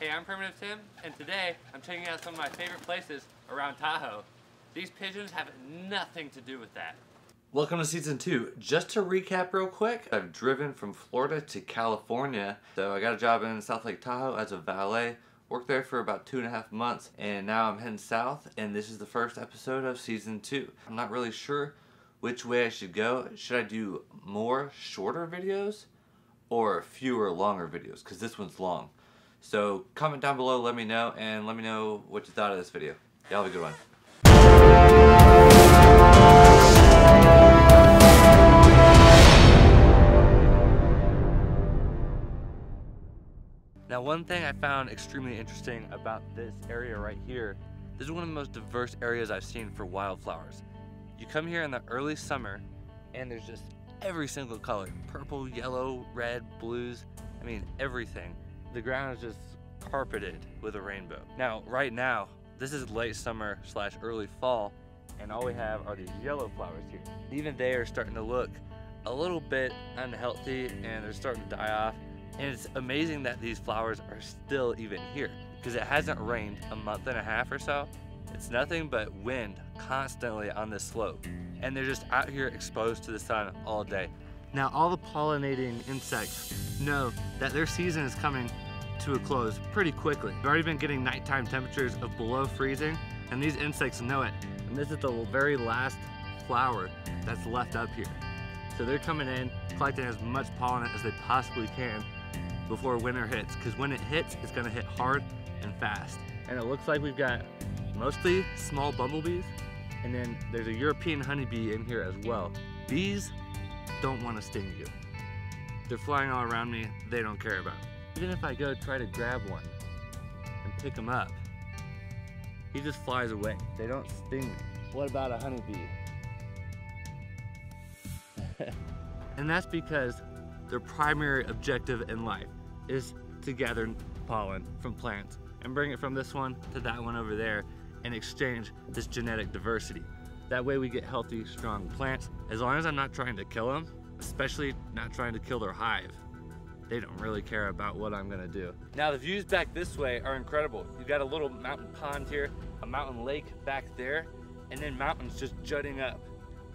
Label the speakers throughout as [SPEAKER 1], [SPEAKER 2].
[SPEAKER 1] Hey, I'm Primitive Tim, and today I'm checking out some of my favorite places around Tahoe. These pigeons have nothing to do with that. Welcome to season 2. Just to recap real quick, I've driven from Florida to California. So I got a job in South Lake Tahoe as a valet. Worked there for about 2.5 months, and now I'm heading south, and this is the first episode of season 2. I'm not really sure which way I should go. Should I do more shorter videos or fewer longer videos? Because this one's long. So comment down below, let me know, and let me know what you thought of this video. Y'all have a good one. Now, one thing I found extremely interesting about this area right here, this is one of the most diverse areas I've seen for wildflowers. You come here in the early summer and there's just every single color, purple, yellow, red, blues, I mean everything. The ground is just carpeted with a rainbow. Now, right now, this is late summer / early fall, and all we have are these yellow flowers here. Even they are starting to look a little bit unhealthy and they're starting to die off. And it's amazing that these flowers are still even here because it hasn't rained a month and a half or so. It's nothing but wind constantly on this slope. And they're just out here exposed to the sun all day. Now, all the pollinating insects know that their season is coming to a close pretty quickly. We've already been getting nighttime temperatures of below freezing, and these insects know it. And this is the very last flower that's left up here. So they're coming in, collecting as much pollen as they possibly can before winter hits, because when it hits, it's gonna hit hard and fast. And it looks like we've got mostly small bumblebees, and then there's a European honeybee in here as well. Bees don't want to sting you. They're flying all around me, they don't care about me. Even if I go try to grab one and pick him up, he just flies away. They don't sting me. What about a honeybee? And that's because their primary objective in life is to gather pollen from plants and bring it from this one to that one over there and exchange this genetic diversity. That way we get healthy, strong plants. As long as I'm not trying to kill them, especially not trying to kill their hive, they don't really care about what I'm gonna do. Now, the views back this way are incredible. You've got a little mountain pond here, a mountain lake back there, and then mountains just jutting up.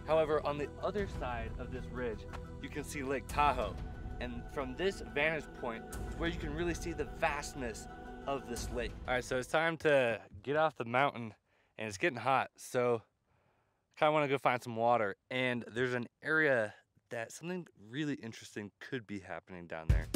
[SPEAKER 1] However, on the other side of this ridge, you can see Lake Tahoe. And from this vantage point is where you can really see the vastness of this lake. All right, so it's time to get off the mountain, and it's getting hot. So I kind of want to go find some water. And there's an area that something really interesting could be happening down there.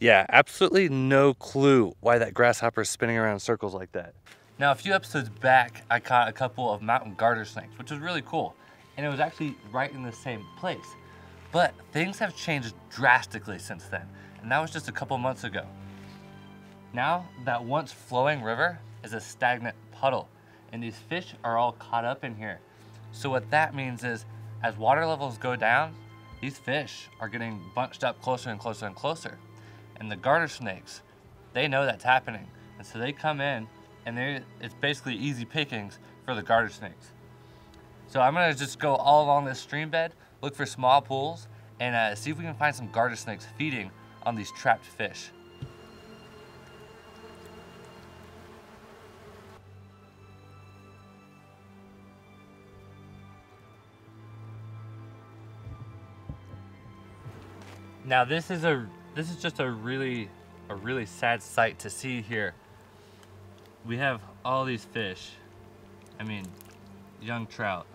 [SPEAKER 1] Yeah, absolutely no clue why that grasshopper is spinning around in circles like that. Now, a few episodes back, I caught a couple of mountain garter snakes, which was really cool. And it was actually right in the same place. But things have changed drastically since then. And that was just a couple months ago. Now, that once flowing river is a stagnant puddle. And these fish are all caught up in here. So what that means is, as water levels go down, these fish are getting bunched up closer and closer and closer. And the garter snakes, they know that's happening. And so they come in, and it's basically easy pickings for the garter snakes. So I'm gonna just go all along this stream bed, look for small pools, and see if we can find some garter snakes feeding on these trapped fish. Now this is just a really sad sight to see here. We have all these fish, I mean, young trout.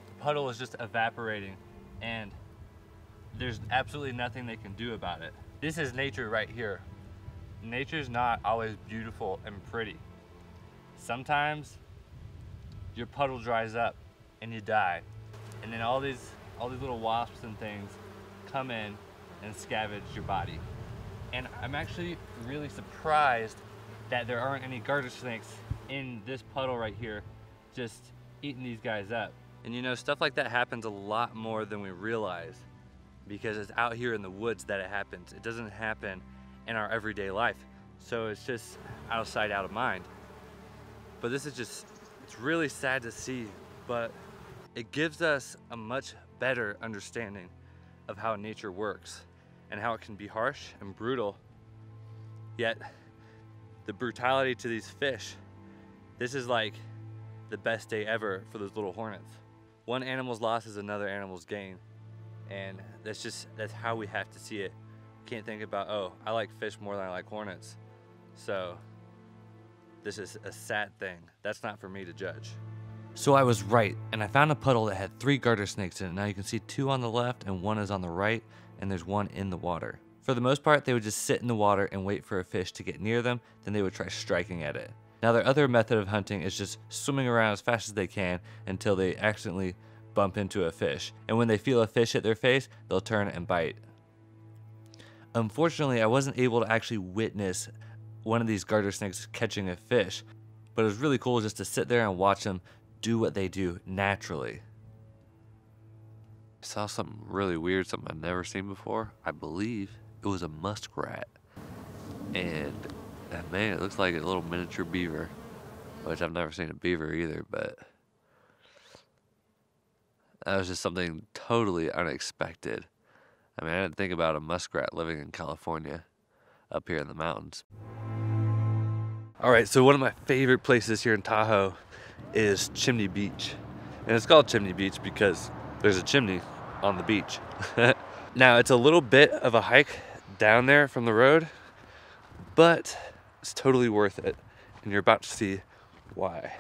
[SPEAKER 1] The puddle is just evaporating, and there's absolutely nothing they can do about it. This is nature right here. Nature's not always beautiful and pretty. Sometimes your puddle dries up and you die, and then all these little wasps and things come in and scavenge your body. And I'm actually really surprised that there aren't any garter snakes in this puddle right here just eating these guys up. And you know, stuff like that happens a lot more than we realize because it's out here in the woods that it happens. It doesn't happen in our everyday life. So it's just out of sight, out of mind. But this is just, it's really sad to see, but it gives us a much better understanding of how nature works and how it can be harsh and brutal. Yet the brutality to these fish, this is like the best day ever for those little hornets. One animal's loss is another animal's gain. And that's how we have to see it. Can't think about, oh, I like fish more than I like hornets. So this is a sad thing. That's not for me to judge. So I was right, and I found a puddle that had 3 garter snakes in it. Now you can see 2 on the left and 1 is on the right, and there's 1 in the water. For the most part, they would just sit in the water and wait for a fish to get near them, then they would try striking at it. Now their other method of hunting is just swimming around as fast as they can until they accidentally bump into a fish. And when they feel a fish hit their face, they'll turn and bite. Unfortunately, I wasn't able to actually witness one of these garter snakes catching a fish, but it was really cool just to sit there and watch them do what they do naturally.
[SPEAKER 2] I saw something really weird, something I've never seen before. I believe it was a muskrat. And man, it looks like a little miniature beaver, which I've never seen a beaver either, but that was just something totally unexpected. I mean, I didn't think about a muskrat living in California, up here in the mountains.
[SPEAKER 1] All right, so one of my favorite places here in Tahoe is Chimney Beach. And it's called Chimney Beach because there's a chimney on the beach. Now, it's a little bit of a hike down there from the road, but it's totally worth it. And you're about to see why.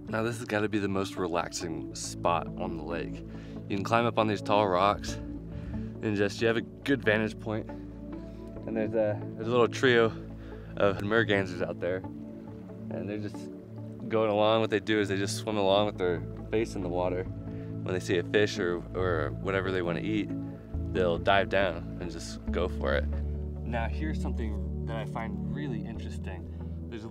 [SPEAKER 1] Now this has got to be the most relaxing spot on the lake. You can climb up on these tall rocks and you have a good vantage point. And there's a little trio of mergansers out there. And they're just going along. What they do is they just swim along with their face in the water. When they see a fish or whatever they want to eat, they'll dive down and just go for it. Now here's something that I find really interesting. There's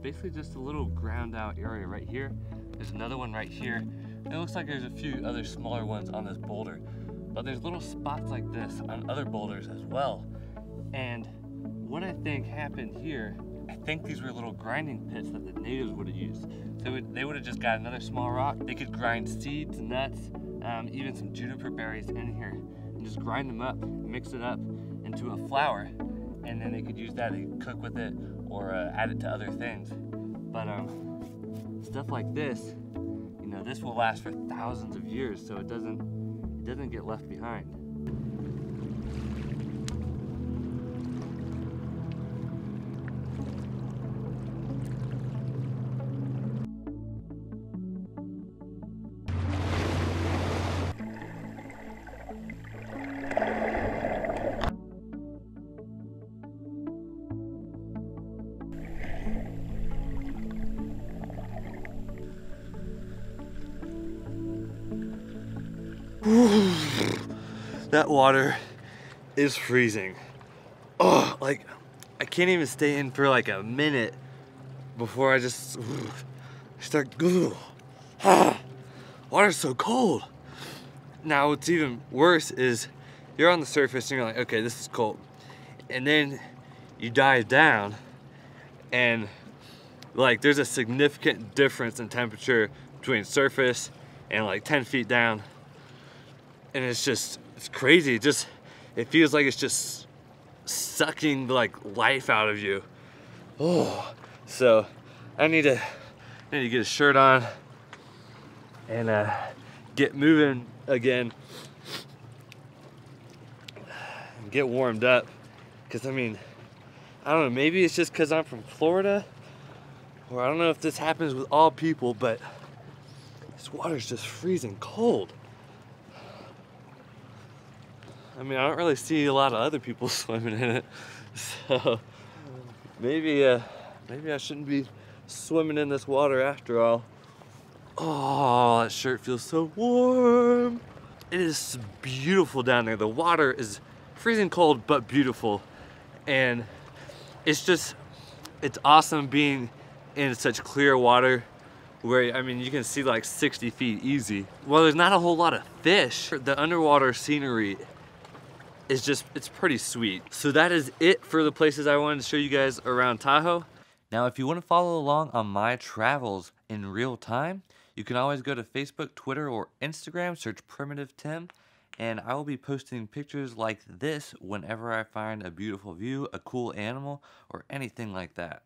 [SPEAKER 1] basically just a little ground out area right here. There's another one right here. And it looks like there's a few other smaller ones on this boulder, but there's little spots like this on other boulders as well. And what I think happened here, I think these were little grinding pits that the natives would have used. So they would have just got another small rock. They could grind seeds, nuts, even some juniper berries in here, and just grind them up, mix it up into a flour, and then they could use that to cook with it or add it to other things. But stuff like this, you know, this will last for thousands of years, so it doesn't get left behind. That water is freezing. Oh, like I can't even stay in for like a minute before I just start. Water's so cold. Now what's even worse is you're on the surface and you're like, okay, this is cold. And then you dive down and like there's a significant difference in temperature between surface and like 10 feet down. And it's crazy. It feels like it's just sucking like life out of you. Oh, so I need to get a shirt on and get moving again and get warmed up. Cause I mean, I don't know, maybe it's just cause I'm from Florida, or I don't know if this happens with all people, but this water's just freezing cold. I mean, I don't really see a lot of other people swimming in it, so maybe I shouldn't be swimming in this water after all. Oh, that shirt feels so warm. It is beautiful down there. The water is freezing cold, but beautiful. And it's awesome being in such clear water where, I mean, you can see like 60 feet easy. Well, there's not a whole lot of fish. The underwater scenery is it's pretty sweet. So that is it for the places I wanted to show you guys around Tahoe. Now, if you want to follow along on my travels in real time, you can always go to Facebook, Twitter, or Instagram, search Primitive Tim, and I will be posting pictures like this whenever I find a beautiful view, a cool animal, or anything like that.